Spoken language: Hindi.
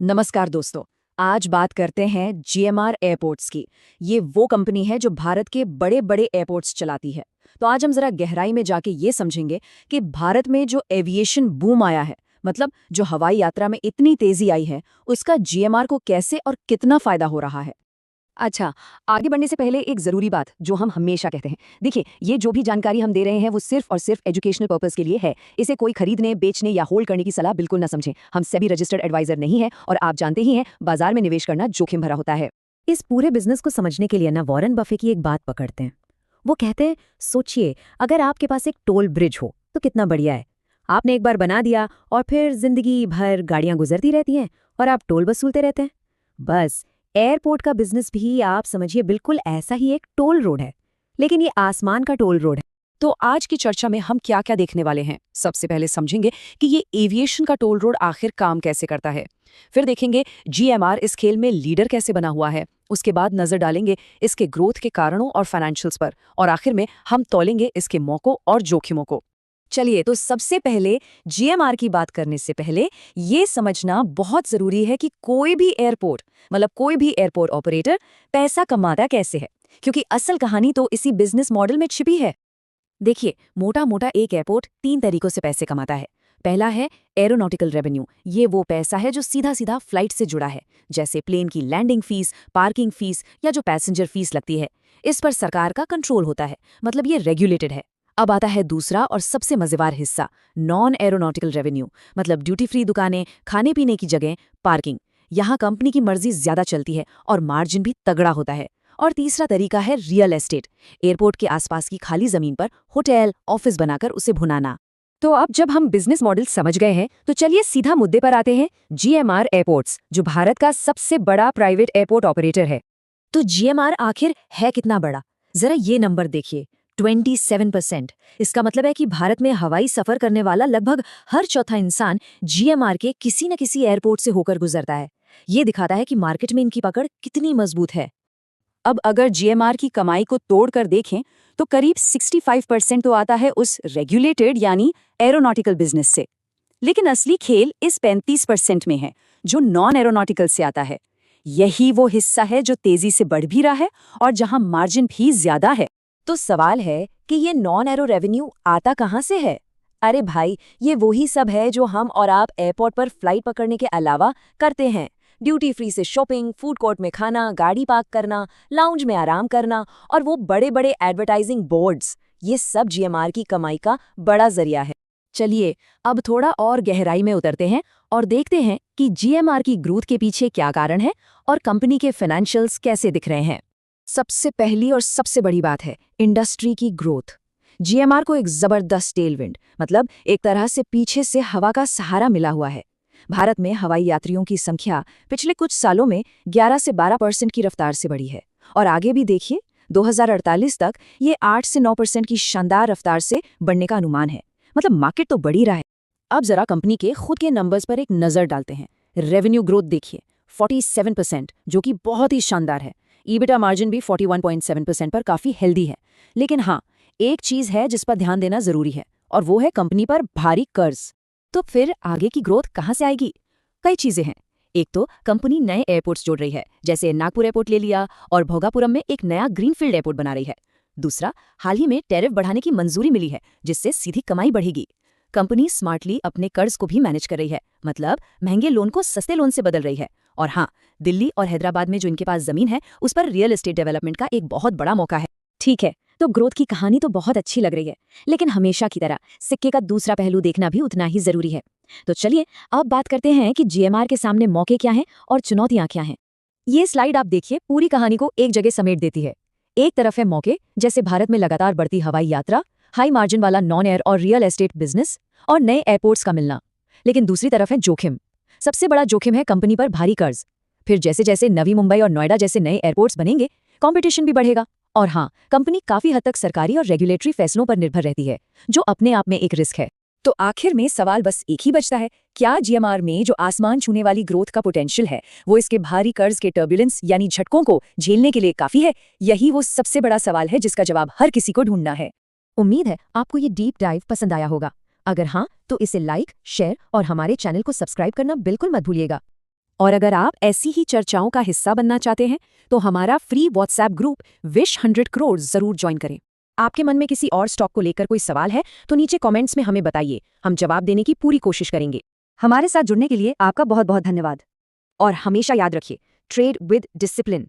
नमस्कार दोस्तों। आज बात करते हैं जीएमआर एयरपोर्ट्स की। ये वो कंपनी है जो भारत के बड़े बड़े एयरपोर्ट्स चलाती है। तो आज हम जरा गहराई में जाके ये समझेंगे कि भारत में जो एविएशन बूम आया है, मतलब जो हवाई यात्रा में इतनी तेजी आई है, उसका जीएमआर को कैसे और कितना फायदा हो रहा है। अच्छा, आगे बढ़ने से पहले एक ज़रूरी बात जो हम हमेशा कहते हैं। देखिए, ये जो भी जानकारी हम दे रहे हैं वो सिर्फ़ और सिर्फ़ एजुकेशनल पर्पज़ के लिए है। इसे कोई खरीदने, बेचने या होल्ड करने की सलाह बिल्कुल ना समझें। हम सेबी रजिस्टर्ड एडवाइज़र नहीं हैं और आप जानते ही हैं, बाज़ार में निवेश करना जोखिम भरा होता है। इस पूरे बिजनेस को समझने के लिए ना वॉरेन बफे की एक बात पकड़ते हैं। वो कहते हैं, सोचिए अगर आपके पास एक टोल ब्रिज हो तो कितना बढ़िया है। आपने एक बार बना दिया और फिर जिंदगी भर गाड़ियां गुजरती रहती हैं और आप टोल वसूलते रहते हैं। बस एयरपोर्ट का बिजनेस भी आप समझिए बिल्कुल ऐसा ही एक टोल रोड है, लेकिन ये आसमान का टोल रोड है। तो आज की चर्चा में हम क्या-क्या देखने वाले हैं? सबसे पहले समझेंगे कि ये एविएशन का टोल रोड आखिर काम कैसे करता है। फिर देखेंगे जीएमआर इस खेल में लीडर कैसे बना हुआ है। उसके बाद नजर डालेंगे इसके ग्रोथ के कारणों और फाइनेंशियल्स पर, और आखिर में हम तौलेंगे इसके मौकों और जोखिमों को। चलिए, तो सबसे पहले जीएमआर की बात करने से पहले ये समझना बहुत जरूरी है कि कोई भी एयरपोर्ट, मतलब कोई भी एयरपोर्ट ऑपरेटर पैसा कमाता कैसे है, क्योंकि असल कहानी तो इसी बिजनेस मॉडल में छिपी है। देखिए, मोटा मोटा एक एयरपोर्ट 3 तरीकों से पैसे कमाता है। पहला है एरोनॉटिकल रेवेन्यू। ये वो पैसा है जो सीधा सीधा फ्लाइट से जुड़ा है, जैसे प्लेन की लैंडिंग फीस, पार्किंग फीस या जो पैसेंजर फीस लगती है। इस पर सरकार का कंट्रोल होता है, मतलब ये रेगुलेटेड है। अब आता है दूसरा और सबसे मजेदार हिस्सा, नॉन एरोनॉटिकल रेवेन्यू, मतलब ड्यूटी फ्री दुकानें, खाने पीने की जगह, पार्किंग। यहाँ कंपनी की मर्जी ज्यादा चलती है और मार्जिन भी तगड़ा होता है। और तीसरा तरीका है रियल एस्टेट। एयरपोर्ट के आसपास की खाली जमीन पर होटल, ऑफिस बनाकर उसे भुनाना। तो अब जब हम बिजनेस मॉडल समझ गए हैं तो चलिए सीधा मुद्दे पर आते हैं। जीएमआर एयरपोर्ट्स जो भारत का सबसे बड़ा प्राइवेट एयरपोर्ट ऑपरेटर है, तो जीएमआर आखिर है कितना बड़ा? जरा ये नंबर देखिए, 27%। इसका मतलब है कि भारत में हवाई सफर करने वाला लगभग हर चौथा इंसान जीएमआर के किसी न किसी एयरपोर्ट से होकर गुजरता है। ये दिखाता है कि मार्केट में इनकी पकड़ कितनी मजबूत है। अब अगर जीएमआर की कमाई को तोड़कर देखें तो करीब 65% तो आता है उस रेगुलेटेड यानी एरोनॉटिकल बिजनेस से। लेकिन असली खेल इस 35% में है जो नॉन एरोनॉटिकल से आता है। यही वो हिस्सा है जो तेजी से बढ़ भी रहा है और जहां मार्जिन भी ज्यादा है। तो सवाल है कि ये नॉन एरो रेवेन्यू आता कहाँ से है? अरे भाई, ये वही सब है जो हम और आप एयरपोर्ट पर फ्लाइट पकड़ने के अलावा करते हैं। ड्यूटी फ्री से शॉपिंग, फूड कोर्ट में खाना, गाड़ी पार्क करना, लाउंज में आराम करना और वो बड़े बड़े एडवर्टाइजिंग बोर्ड्स, ये सब जीएमआर की कमाई का बड़ा जरिया है। चलिए, अब थोड़ा और गहराई में उतरते हैं और देखते हैं कि जीएमआर की ग्रोथ के पीछे क्या कारण है और कंपनी के फाइनेंशियल्स कैसे दिख रहे हैं। सबसे पहली और सबसे बड़ी बात है इंडस्ट्री की ग्रोथ। जीएमआर को एक जबरदस्त टेलविंड, मतलब एक तरह से पीछे से हवा का सहारा मिला हुआ है। भारत में हवाई यात्रियों की संख्या पिछले कुछ सालों में 11 से 12% की रफ्तार से बढ़ी है, और आगे भी देखिए 2048 तक ये 8 से 9% की शानदार रफ्तार से बढ़ने का अनुमान है। मतलब मार्केट तो बढ़ ही रहा है। अब जरा कंपनी के खुद के नंबर्स पर एक नजर डालते हैं। रेवेन्यू ग्रोथ देखिए, 47%, जो कि बहुत ही शानदार है। ईबिटा मार्जिन भी 41.7% पर काफी हेल्दी है। लेकिन हाँ, एक चीज है जिस पर ध्यान देना जरूरी है, और वो है कंपनी पर भारी कर्ज। तो फिर आगे की ग्रोथ कहाँ से आएगी? कई चीजें हैं। एक तो कंपनी नए एयरपोर्ट्स जोड़ रही है, जैसे नागपुर एयरपोर्ट ले लिया, और भोगापुरम में एक नया ग्रीनफील्ड एयरपोर्ट बना रही है। दूसरा, हाल ही में टैरिफ बढ़ाने की मंजूरी मिली है, जिससे सीधी कमाई बढ़ेगी। कंपनी स्मार्टली अपने कर्ज को भी मैनेज कर रही है, मतलब महंगे लोन को सस्ते लोन से बदल रही है। और हाँ, दिल्ली और हैदराबाद में जो इनके पास जमीन है, उस पर रियल एस्टेट डेवलपमेंट का एक बहुत बड़ा मौका है। ठीक है, तो ग्रोथ की कहानी तो बहुत अच्छी लग रही है, लेकिन हमेशा की तरह सिक्के का दूसरा पहलू देखना भी उतना ही जरूरी है। तो चलिए अब बात करते हैं कि जीएमआर के सामने मौके क्या हैं और चुनौतियां क्या हैं। ये स्लाइड आप देखिए पूरी कहानी को एक जगह समेट देती है। एक तरफ है मौके, जैसे भारत में लगातार बढ़ती हवाई यात्रा, हाई मार्जिन वाला नॉन एयर और रियल एस्टेट बिजनेस और नए एयरपोर्ट्स का मिलना। लेकिन दूसरी तरफ है जोखिम। सबसे बड़ा जोखिम है कंपनी पर भारी कर्ज। फिर जैसे जैसे नवी मुंबई और नोएडा जैसे नए एयरपोर्ट्स बनेंगे, कंपटीशन भी बढ़ेगा। और हाँ, कंपनी काफी हद तक सरकारी और रेगुलेटरी फैसलों पर निर्भर रहती है, जो अपने आप में एक रिस्क है। तो आखिर में सवाल बस एक ही बचता है, क्या जीएमआर में जो आसमान छूने वाली ग्रोथ का पोटेंशियल है, वो इसके भारी कर्ज के टर्बुलेंस यानी झटकों को झेलने के लिए काफी है? यही वो सबसे बड़ा सवाल है जिसका जवाब हर किसी को ढूंढना है। उम्मीद है आपको ये डीप डाइव पसंद आया होगा। अगर हाँ, तो इसे लाइक, शेयर और हमारे चैनल को सब्सक्राइब करना बिल्कुल मत भूलिएगा। और अगर आप ऐसी ही चर्चाओं का हिस्सा बनना चाहते हैं तो हमारा free WhatsApp group wish 100 crore जरूर ज्वाइन करें। आपके मन में किसी और स्टॉक को लेकर कोई सवाल है तो नीचे कमेंट्स में हमें बताइए, हम जवाब देने की पूरी कोशिश करेंगे। हमारे साथ जुड़ने के लिए आपका बहुत बहुत धन्यवाद। और हमेशा याद रखिए, ट्रेड विद डिसिप्लिन।